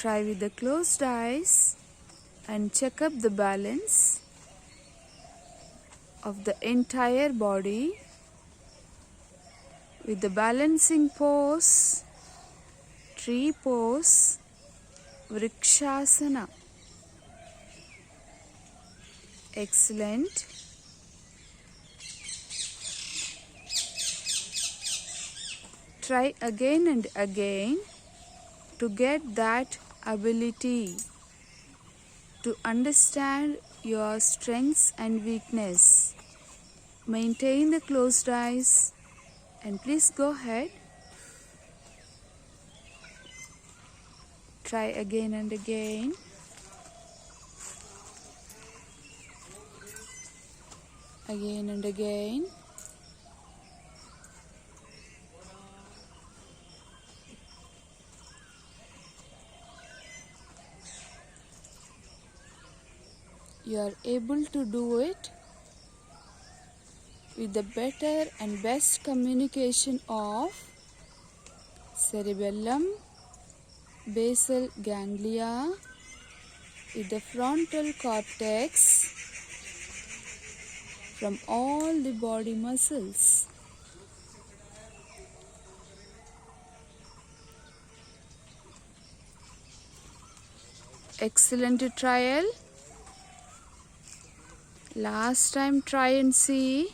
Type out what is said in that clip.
Try with the closed eyes and check up the balance of the entire body with the balancing pose, tree pose, vrikshasana. Excellent. Try again and again to get that ability to understand your strengths and weakness. Maintain the closed eyes and please go ahead. Try again and again. Again and again. You are able to do it with the better and best communication of cerebellum, basal ganglia, with the frontal cortex from all the body muscles. Excellent trial. Last time try and see.